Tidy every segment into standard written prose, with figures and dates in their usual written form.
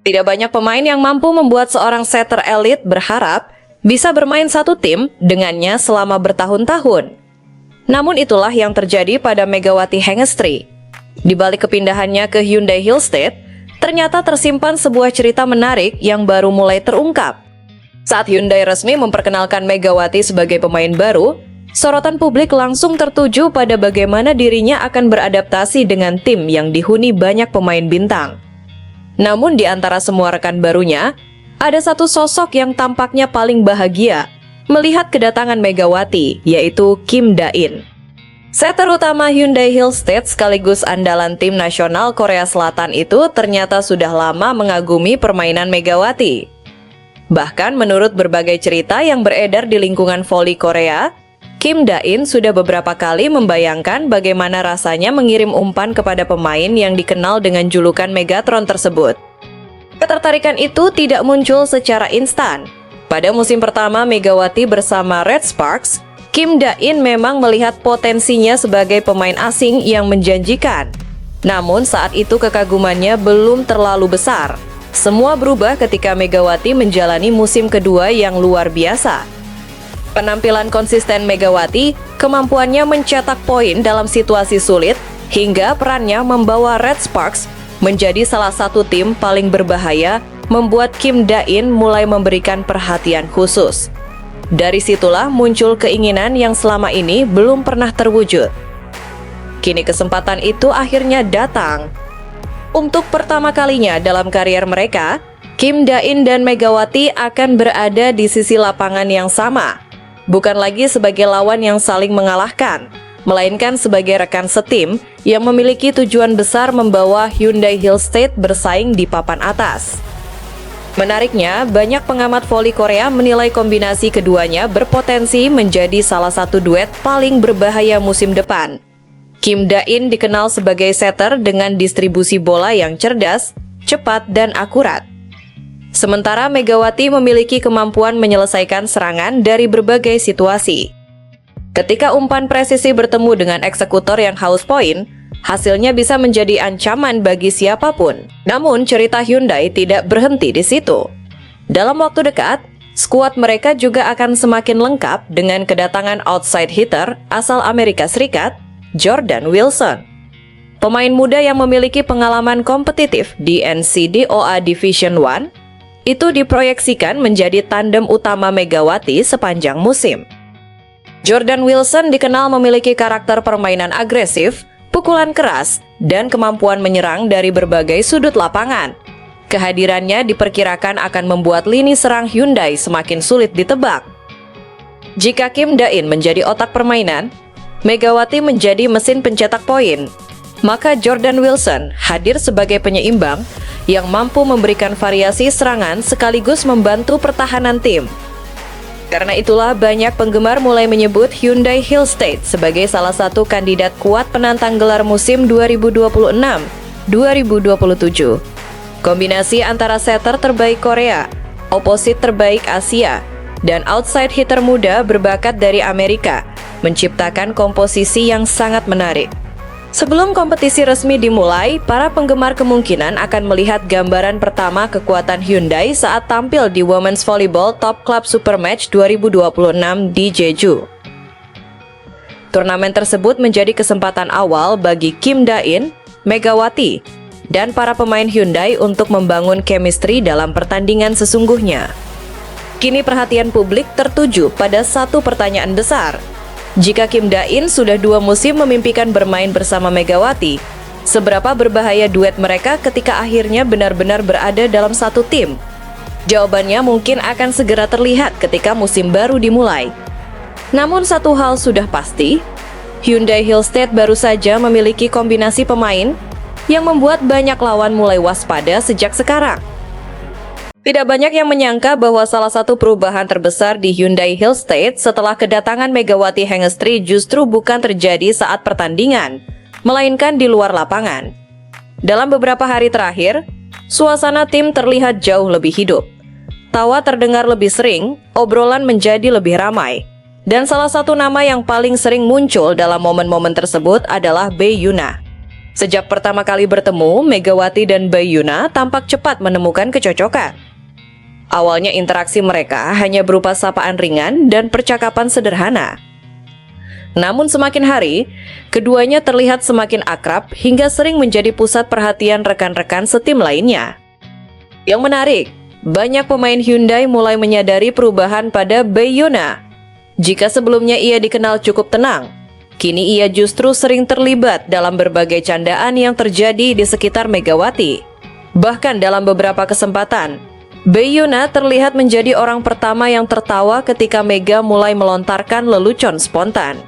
Tidak banyak pemain yang mampu membuat seorang setter elit berharap bisa bermain satu tim dengannya selama bertahun-tahun. Namun itulah yang terjadi pada Megawati Hengestri. Di balik kepindahannya ke Hyundai Hillstate, ternyata tersimpan sebuah cerita menarik yang baru mulai terungkap. Saat Hyundai resmi memperkenalkan Megawati sebagai pemain baru, sorotan publik langsung tertuju pada bagaimana dirinya akan beradaptasi dengan tim yang dihuni banyak pemain bintang. Namun di antara semua rekan barunya, ada satu sosok yang tampaknya paling bahagia melihat kedatangan Megawati, yaitu Kim Da-in. Setter utama Hyundai Hillstate sekaligus andalan tim nasional Korea Selatan itu ternyata sudah lama mengagumi permainan Megawati. Bahkan menurut berbagai cerita yang beredar di lingkungan voli Korea, Kim Da-in sudah beberapa kali membayangkan bagaimana rasanya mengirim umpan kepada pemain yang dikenal dengan julukan Megatron tersebut. Ketertarikan itu tidak muncul secara instan. Pada musim pertama Megawati bersama Red Sparks, Kim Da-in memang melihat potensinya sebagai pemain asing yang menjanjikan. Namun saat itu kekagumannya belum terlalu besar. Semua berubah ketika Megawati menjalani musim kedua yang luar biasa. Penampilan konsisten Megawati, kemampuannya mencetak poin dalam situasi sulit, hingga perannya membawa Red Sparks menjadi salah satu tim paling berbahaya, membuat Kim Da-in mulai memberikan perhatian khusus. Dari situlah muncul keinginan yang selama ini belum pernah terwujud. Kini kesempatan itu akhirnya datang. Untuk pertama kalinya dalam karier mereka, Kim Da-in dan Megawati akan berada di sisi lapangan yang sama. Bukan lagi sebagai lawan yang saling mengalahkan, melainkan sebagai rekan setim yang memiliki tujuan besar membawa Hyundai Hillstate bersaing di papan atas. Menariknya, banyak pengamat voli Korea menilai kombinasi keduanya berpotensi menjadi salah satu duet paling berbahaya musim depan. Kim Da-in dikenal sebagai setter dengan distribusi bola yang cerdas, cepat, dan akurat. Sementara Megawati memiliki kemampuan menyelesaikan serangan dari berbagai situasi. Ketika umpan presisi bertemu dengan eksekutor yang haus poin, hasilnya bisa menjadi ancaman bagi siapapun. Namun cerita Hyundai tidak berhenti di situ. Dalam waktu dekat, skuad mereka juga akan semakin lengkap dengan kedatangan outside hitter asal Amerika Serikat, Jordan Wilson. Pemain muda yang memiliki pengalaman kompetitif di NCDOA Division 1 itu diproyeksikan menjadi tandem utama Megawati sepanjang musim. Jordan Wilson dikenal memiliki karakter permainan agresif, pukulan keras, dan kemampuan menyerang dari berbagai sudut lapangan. Kehadirannya diperkirakan akan membuat lini serang Hyundai semakin sulit ditebak. Jika Kim Da-in menjadi otak permainan, Megawati menjadi mesin pencetak poin, maka Jordan Wilson hadir sebagai penyeimbang yang mampu memberikan variasi serangan sekaligus membantu pertahanan tim. Karena itulah banyak penggemar mulai menyebut Hyundai Hillstate sebagai salah satu kandidat kuat penantang gelar musim 2026-2027. Kombinasi antara setter terbaik Korea, oposit terbaik Asia, dan outside hitter muda berbakat dari Amerika menciptakan komposisi yang sangat menarik. Sebelum kompetisi resmi dimulai, para penggemar kemungkinan akan melihat gambaran pertama kekuatan Hyundai saat tampil di Women's Volleyball Top Club Supermatch 2026 di Jeju. Turnamen tersebut menjadi kesempatan awal bagi Kim Da-in, Megawati, dan para pemain Hyundai untuk membangun chemistry dalam pertandingan sesungguhnya. Kini perhatian publik tertuju pada satu pertanyaan besar. Jika Kim Da-in sudah 2 musim memimpikan bermain bersama Megawati, seberapa berbahaya duet mereka ketika akhirnya benar-benar berada dalam satu tim? Jawabannya mungkin akan segera terlihat ketika musim baru dimulai. Namun satu hal sudah pasti, Hyundai Hillstate baru saja memiliki kombinasi pemain yang membuat banyak lawan mulai waspada sejak sekarang. Tidak banyak yang menyangka bahwa salah satu perubahan terbesar di Hyundai Hillstate setelah kedatangan Megawati Hengestri justru bukan terjadi saat pertandingan, melainkan di luar lapangan. Dalam beberapa hari terakhir, suasana tim terlihat jauh lebih hidup. Tawa terdengar lebih sering, obrolan menjadi lebih ramai. Dan salah satu nama yang paling sering muncul dalam momen-momen tersebut adalah Bae Yuna. Sejak pertama kali bertemu, Megawati dan Bayyuna tampak cepat menemukan kecocokan. Awalnya interaksi mereka hanya berupa sapaan ringan dan percakapan sederhana. Namun semakin hari, keduanya terlihat semakin akrab hingga sering menjadi pusat perhatian rekan-rekan setim lainnya. Yang menarik, banyak pemain Hyundai mulai menyadari perubahan pada Bayyuna. Jika sebelumnya ia dikenal cukup tenang, kini ia justru sering terlibat dalam berbagai candaan yang terjadi di sekitar Megawati. Bahkan dalam beberapa kesempatan, Bayyuna terlihat menjadi orang pertama yang tertawa ketika Mega mulai melontarkan lelucon spontan.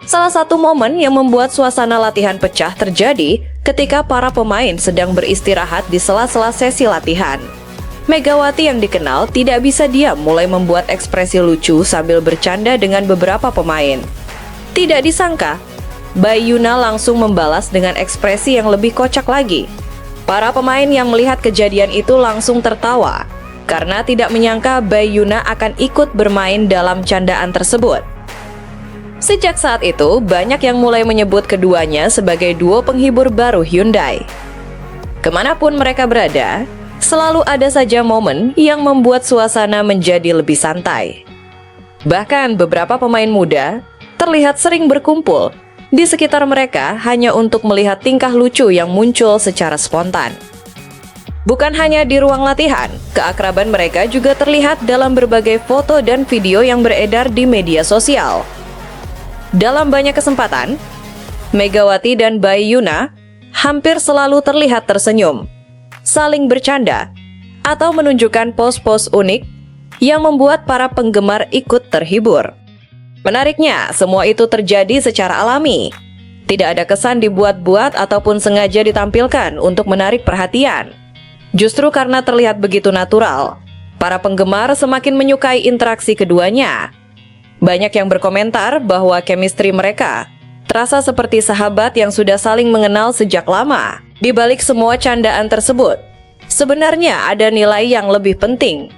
Salah satu momen yang membuat suasana latihan pecah terjadi ketika para pemain sedang beristirahat di sela-sela sesi latihan. Megawati yang dikenal tidak bisa diam mulai membuat ekspresi lucu sambil bercanda dengan beberapa pemain. Tidak disangka, Bayyuna langsung membalas dengan ekspresi yang lebih kocak lagi. Para pemain yang melihat kejadian itu langsung tertawa karena tidak menyangka Bayyuna akan ikut bermain dalam candaan tersebut. Sejak saat itu, banyak yang mulai menyebut keduanya sebagai duo penghibur baru Hyundai. Kemanapun mereka berada, selalu ada saja momen yang membuat suasana menjadi lebih santai. Bahkan beberapa pemain muda terlihat sering berkumpul di sekitar mereka hanya untuk melihat tingkah lucu yang muncul secara spontan. Bukan hanya di ruang latihan, keakraban mereka juga terlihat dalam berbagai foto dan video yang beredar di media sosial. Dalam banyak kesempatan, Megawati dan Bayyuna hampir selalu terlihat tersenyum, saling bercanda, atau menunjukkan pose-pose unik yang membuat para penggemar ikut terhibur. Menariknya, semua itu terjadi secara alami. Tidak ada kesan dibuat-buat ataupun sengaja ditampilkan untuk menarik perhatian. Justru karena terlihat begitu natural, para penggemar semakin menyukai interaksi keduanya. Banyak yang berkomentar bahwa chemistry mereka terasa seperti sahabat yang sudah saling mengenal sejak lama. Di balik semua candaan tersebut, sebenarnya ada nilai yang lebih penting.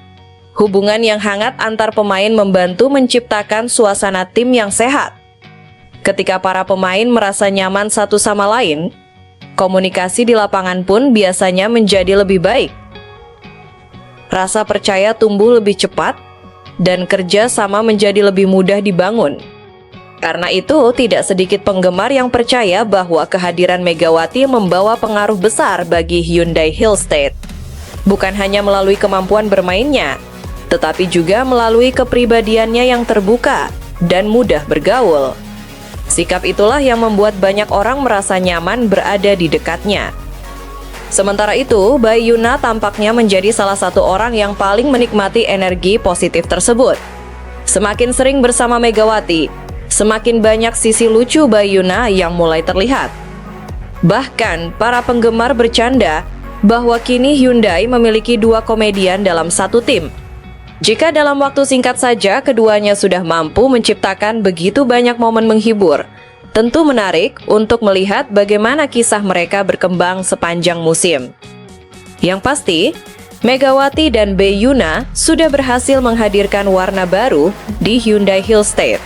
Hubungan yang hangat antar pemain membantu menciptakan suasana tim yang sehat. Ketika para pemain merasa nyaman satu sama lain, komunikasi di lapangan pun biasanya menjadi lebih baik. Rasa percaya tumbuh lebih cepat, dan kerja sama menjadi lebih mudah dibangun. Karena itu, tidak sedikit penggemar yang percaya bahwa kehadiran Megawati membawa pengaruh besar bagi Hyundai Hillstate. Bukan hanya melalui kemampuan bermainnya, tetapi juga melalui kepribadiannya yang terbuka dan mudah bergaul. Sikap itulah yang membuat banyak orang merasa nyaman berada di dekatnya. Sementara itu, Bayyuna tampaknya menjadi salah satu orang yang paling menikmati energi positif tersebut. Semakin sering bersama Megawati, semakin banyak sisi lucu Bayyuna yang mulai terlihat. Bahkan, para penggemar bercanda bahwa kini Hyundai memiliki dua komedian dalam satu tim. Jika dalam waktu singkat saja keduanya sudah mampu menciptakan begitu banyak momen menghibur, tentu menarik untuk melihat bagaimana kisah mereka berkembang sepanjang musim. Yang pasti, Megawati dan Bayyuna sudah berhasil menghadirkan warna baru di Hyundai Hillstate.